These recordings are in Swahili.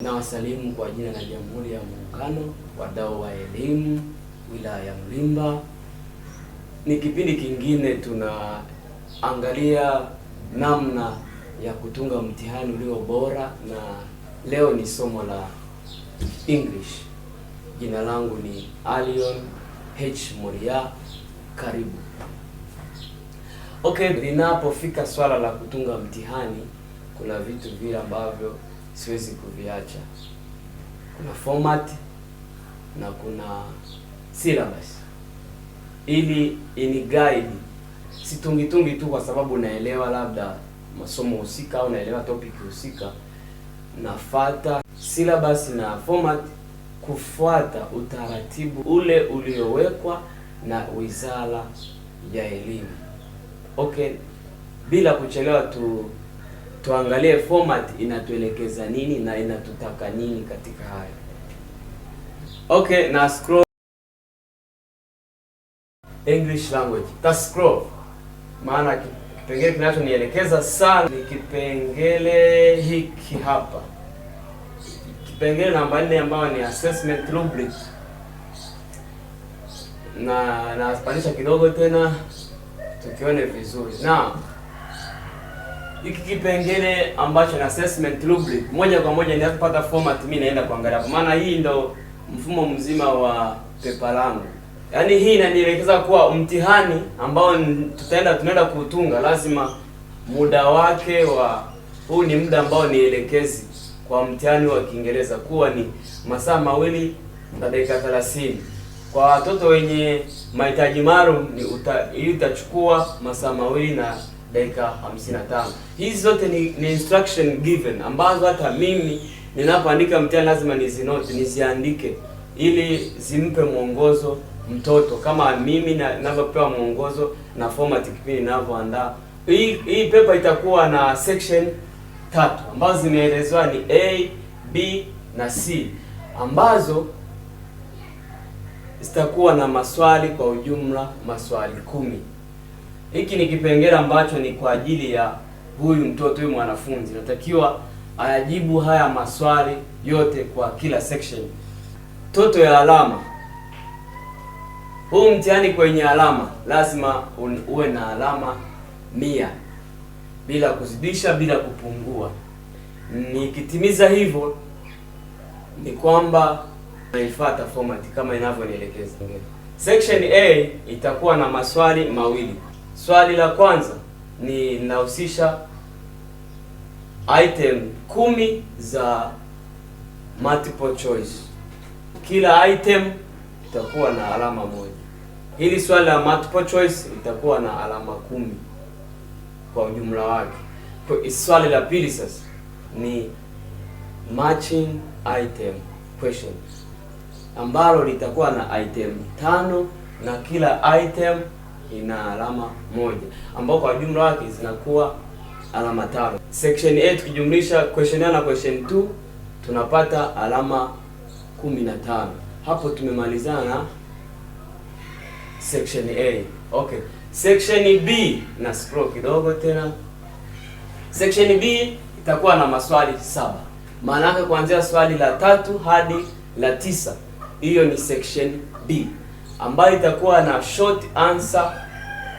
Na wasalimu kwa jina la Jamhuri ya Muungano, wadau wa elimu, wilaya ya Mlimba. Ni kipindi kingine tunaangalia namna ya kutunga mtihani ulio bora, na leo ni somo la English. Jina langu ni Alion H. Moria. Karibu. Okay, linapofika swala la kutunga mtihani, kuna vitu vile ambavyo siwezi kuviacha. Kuna format na kuna syllabus. Ili ini guide, situngi tu kwa sababu naelewa labda masomo husika au naelewa topic husika. Nafuata syllabus na format kufuata utaratibu ule uliowekwa na Wizara ya Elimu. Okay, bila kuchelewa tuangalie format inatuelekeza nini na inatutaka nini katika hayo. Okay, na scroll English language. Ta scroll. Maana kipengele kinachonielekeza sana ni kipengele hiki hapa. Kipengele namba 4 ambao ni assessment rubric. Na naspandisha kidogo tena tukione vizuri. Na hiki kipengele ambacho ni assessment rubric, moja kwa moja ninapopata format mimi naenda kuangalia hapo, maana hii ndo mfumo mzima wa pepa langu. Yaani hii inanielekeza kuwa mtihani ambao tunaenda kuutunga lazima muda wake huu ni muda ambao ni elekezi kwa mtihani wa Kiingereza kuwa ni masaa 2 na dakika 30. Kwa watoto wenye mahitaji maalum ili utachukua masaa 2 na dakika 55. Hizi zote ni instruction given ambazo hata mimi ninapoandika mtihani lazima niziandike ili zimpe mwongozo mtoto, kama mimi ninavyopewa mwongozo na format kipindi ninavyoandaa. Hii paper itakuwa na section 3 ambazo zimeelezwa ni A, B na C, ambazo zitakuwa na maswali kwa ujumla maswali 10. Hiki ni kipengele ambacho ni kwa ajili ya huyu mtoto, huyu mwanafunzi natakiwa ayajibu haya maswali yote kwa kila section. Toto ya alama. Huu mtihani kwenye alama lazima uwe na alama 100 bila kuzidisha, bila kupungua. Nikitimiza hivyo ni kwamba naifuata format kama inavyonielekeza. Section A itakuwa na maswali 2. Swali la kwanza linahusisha item 10 za multiple choice. Kila item itakuwa na alama 1. Hili swali la multiple choice itakuwa na alama 10 kwa ujumla wake. Kwa swali la pili sasa ni matching item question, ambalo litakuwa na item 5 na kila item ina alama 1, ambao kwa jumla wake zinakuwa alama 5. Section A tukijumlisha question 1 na question 2 tunapata alama 15. Hapo tumemalizana na section A. Okay, section B na scroll kidogo tena. Section B itakuwa na maswali 7. Maana yake kuanzia swali la 3 hadi la 9. Hiyo ni section B, ambayo itakuwa na short answer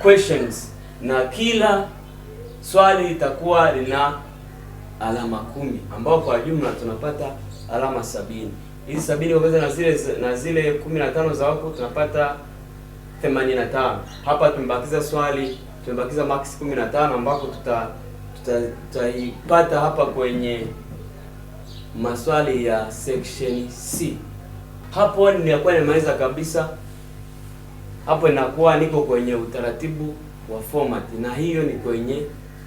questions, na kila swali litakuwa lina alama 10, ambao kwa jumla tunapata alama 70. Hizi 70 ongeza na zile 15 za wako tunapata 85. Hapa tumebakiza max 15 ambapo tutaipata hapa kwenye maswali ya section C. Hapo ninakuwa nimemaliza kabisa. Hapo inakuwa niko kwenye utaratibu wa format, na hiyo ni kwenye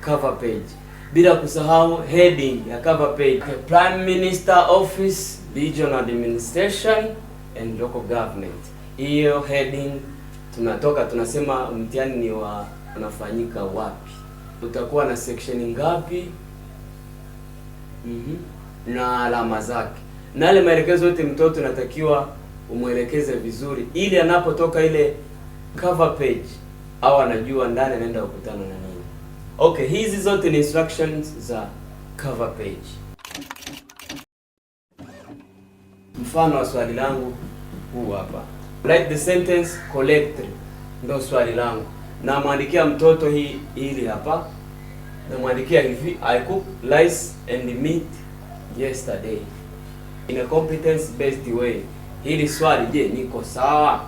cover page. Bila kusahau heading ya cover page, Prime Minister Office, Regional Administration and Local Government. Hiyo heading tunasema mtihani ni unafanyika wapi, utakuwa na section ngapi, na alama zake, na yale maelekezo yote mtoto natakiwa umwelekeze vizuri, ili anapotoka ile cover page au anajua ndani anaenda kukutana na nini. Okay, hizi zote ni instructions za cover page. Mfano wa swali langu huu hapa. Write the sentence correctly. Ndio swali langu. Namwandikia mtoto hili hapa. Namwandikia hivi, I cooked rice and meat yesterday in a competence based way. Hili swali, je, niko sawa?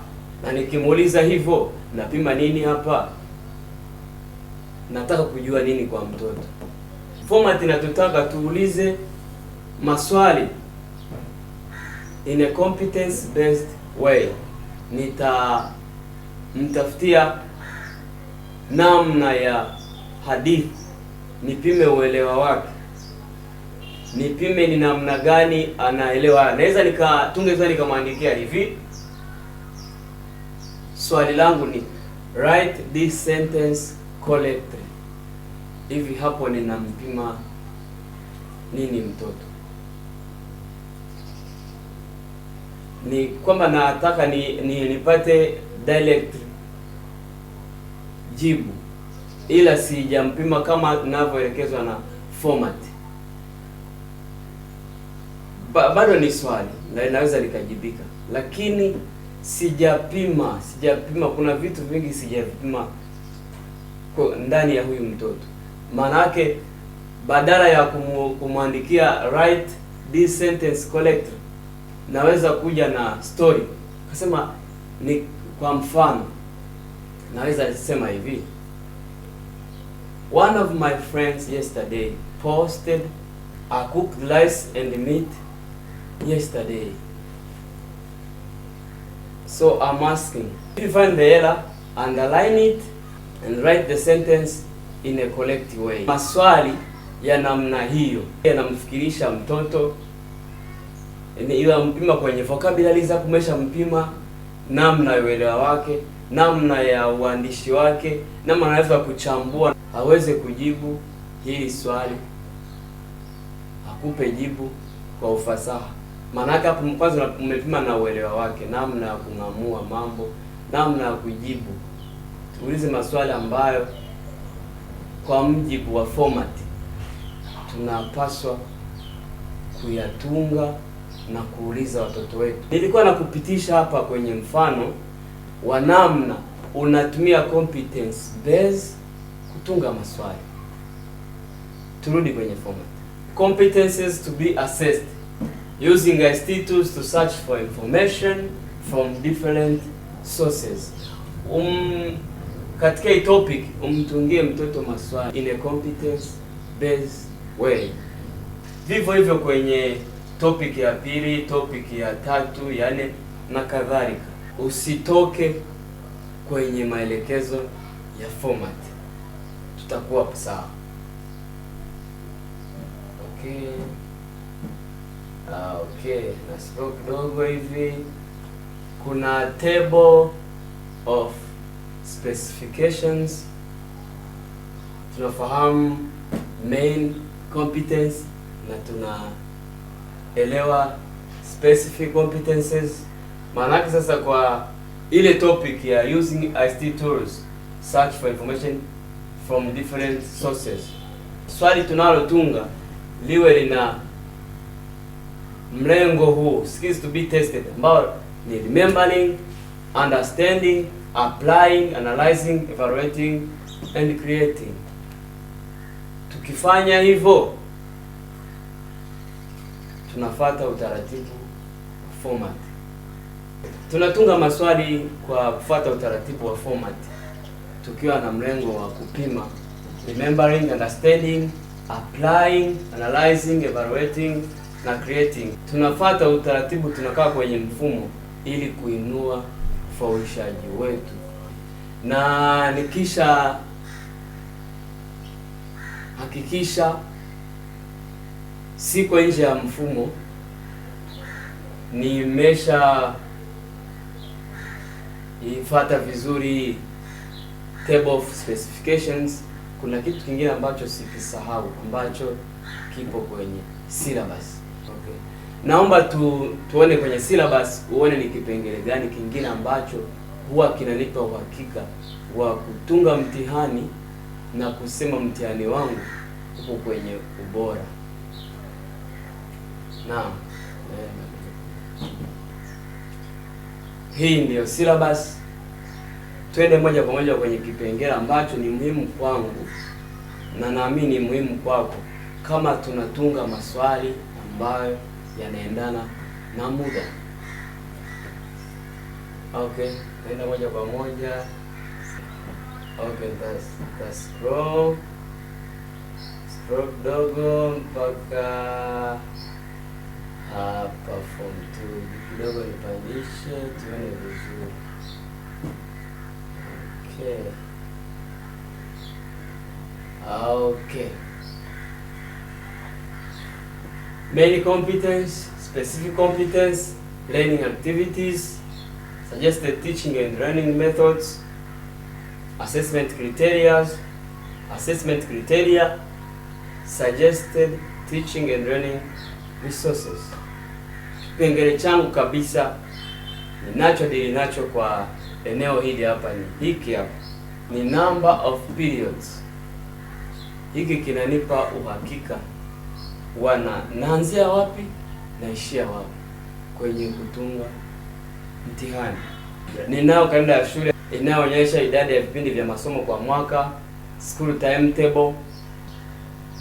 Na nikimuuliza hivyo, napima nini hapa? Nataka kujua nini kwa mtoto. Format inatutaka tuulize maswali in a competence based way. Nitamtafutia namna ya hadithi, nipime uelewa wake, nipime ni namna gani anaelewa. Naweza tunge nikamwandikia hivi, swali langu ni write this sentence correctly. Hivi hapo ninampima nini mtoto? Ni kwamba nataka nipate direct jibu, ila sijampima kama ninavyoelekezwa na format. Bado ni swali na inaweza likajibika, lakini sijapima. Kuna vitu vingi sijavipima ndani ya huyu mtoto. Maana yake badala ya kumwandikia write this sentence correctly, naweza kuja na story. Kasema ni kwa mfano, naweza sema hivi, one of my friends yesterday posted a cooked rice and meat yesterday. So I'm asking, if you find the error, underline it and write the sentence in a correct way. Maswali ya namna hiyo yanamfikirisha mtoto, ila mpima kwenye vocabulary za kumesha mpima namna ya uelewa wake, namna ya uandishi wake, namna anaweza kuchambua, aweze kujibu hili swali, akupe jibu kwa ufasaha. Maana hapo kwanza umepima na uelewa wake, namna ya kung'amua mambo, namna ya kujibu. Tuulize maswali ambayo kwa mjibu wa format tunapaswa kuyatunga na kuuliza watoto wetu. Nilikuwa nakupitisha hapa kwenye mfano wa namna unatumia competence base kutunga maswali. Turudi kwenye format. Competences to be assessed using ICT tools to search for information from different sources. Katika hii topic umtungie mtoto maswali in a competence based way. Vivyo hivyo kwenye topic ya pili, topic ya tatu, ya nne na kadhalika. Usitoke kwenye maelekezo ya format. Tutakuwa sawa. Okay, na scroll kidogo hivi. Kuna table of specifications. Tunafahamu main competence na tunaelewa specific competences. Maana sasa kwa ile topic ya using ICT tools search for information from different sources, swali tunalotunga liwe lina mlengo huu, skills to be tested, ambao ni remembering, understanding, applying, analyzing, evaluating and creating. Tukifanya hivyo tunafuata utaratibu format. Tunatunga maswali kwa kufuata utaratibu wa format tukiwa na mlengo wa kupima remembering, understanding, applying, analyzing, evaluating na creating. Tunafuata utaratibu, tunakaa kwenye mfumo ili kuinua ufaulishaji wetu. Na nikisha hakikisha siko nje ya mfumo, nimesha ifuata vizuri table of specifications, kuna kitu kingine ambacho sikisahau ambacho kipo kwenye syllabus. Okay. Naomba tuone kwenye syllabus, uone ni kipengele gani kingine ambacho huwa kinanipa uhakika wa kutunga mtihani na kusema mtihani wangu uko kwenye ubora. Naam. Hii ndiyo syllabus. Twende moja kwa moja kwenye kipengele ambacho ni muhimu kwangu na naamini ni muhimu kwako, kama tunatunga maswali ambayo yanaendana na muda. Okay, nenda moja kwa moja. Okay, scroll kidogo mpaka hapa form 2. Kidogo nipandishe tuone vizuri. Okay. Main competence, specific competence, learning activities, suggested teaching and learning methods, assessment criteria, suggested teaching and learning resources. Kipengele changu kabisa ninachodili nacho kwa eneo hili hapa ni hiki hapa, ni number of periods. Hiki kinanipa uhakika naanzia wapi naishia wapi kwenye kutunga mtihani. Ninao kalenda ya shule inayoonyesha idadi ya vipindi vya masomo kwa mwaka, school timetable,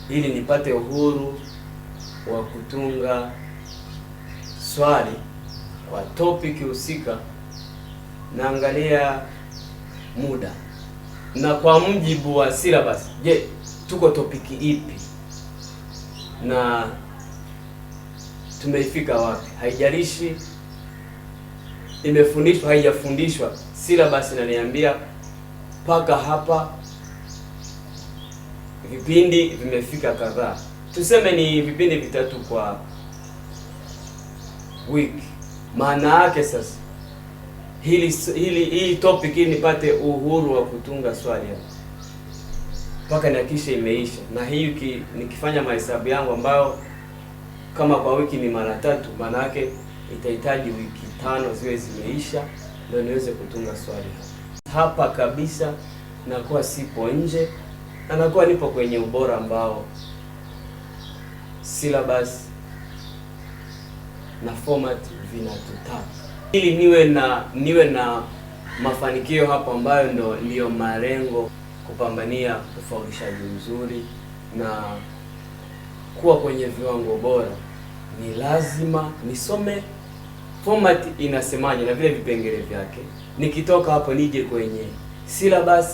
ili nipate uhuru wa kutunga swali kwa topic husika. Naangalia muda na kwa mujibu wa syllabus, je, tuko topiki ipi na tumeifika wapi? Haijalishi imefundishwa haijafundishwa, syllabus inaniambia paka hapa vipindi vimefika kadhaa. Tuseme ni vipindi vitatu kwa wiki. Maana yake sasa hii topic hii nipate uhuru wa kutunga swali hapa mpaka nihakikishe imeisha. Na hii nikifanya mahesabu yangu ambayo kama kwa wiki ni mara 3, maana yake itahitaji wiki 5 ziwe zimeisha ndio niweze kutunga swali hapa kabisa. Nakuwa sipo nje na nakuwa nipo kwenye ubora ambao syllabus na format vinatutaka, ili niwe na mafanikio hapo ambayo ndio malengo, kupambania ufaulishaji mzuri na kuwa kwenye viwango bora. Ni lazima nisome format inasemaje na vile vipengele vyake. Nikitoka hapo nije kwenye syllabus,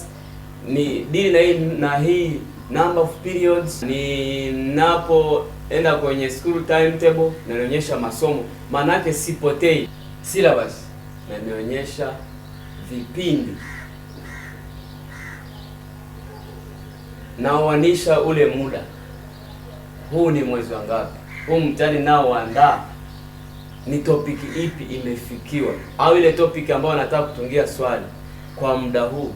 ni dili na hii number of periods. Ninapoenda kwenye school timetable na nionyesha masomo, maana yake sipotei. Syllabus na nionyesha vipindi, naoanisha ule muda. Huu ni mwezi wa ngapi? Huu mtihani nao waandaa ni topiki ipi imefikiwa, au ile topic ambayo nataka kutungia swali kwa muda huu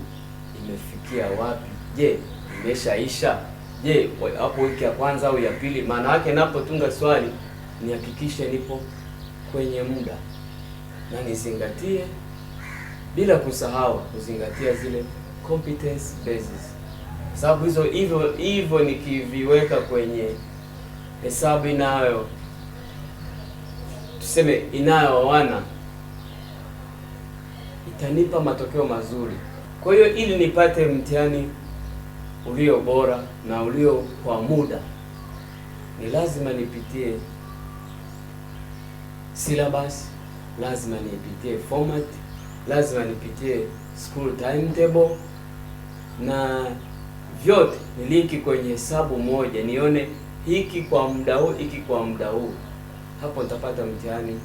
imefikia wapi? Je, imeshaisha? Je, hapo wiki ya kwanza au ya pili? Maana yake napotunga swali nihakikishe nipo kwenye muda na nizingatie, bila kusahau kuzingatia zile competence basis, sababu hivyo nikiviweka kwenye hesabu inayoana itanipa matokeo mazuri. Kwa hiyo ili nipate mtihani ulio bora na ulio kwa muda, ni lazima nipitie syllabus, lazima nipitie format, lazima nipitie school timetable, na vyote ni linki kwenye hesabu moja, nione hiki kwa muda huu, hiki kwa muda huu. Hapo nitapata mtihani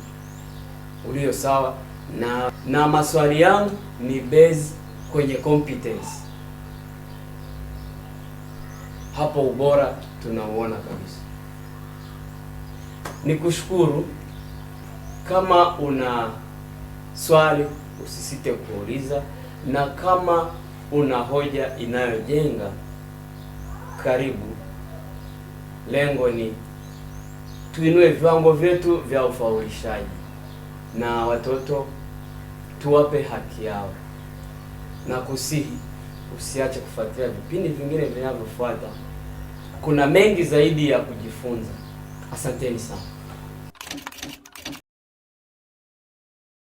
ulio sawa na maswali yangu ni base kwenye competence. Hapo ubora tunauona kabisa. Nikushukuru. Kama una swali usisite kuuliza, na kama una hoja inayojenga, karibu. Lengo ni tuinue viwango vyetu vya ufaulishaji na watoto tuwape haki yao, na kusihi usiache kufuatilia vipindi vingine vinavyofuata. Kuna mengi zaidi ya kujifunza. Asanteni sana.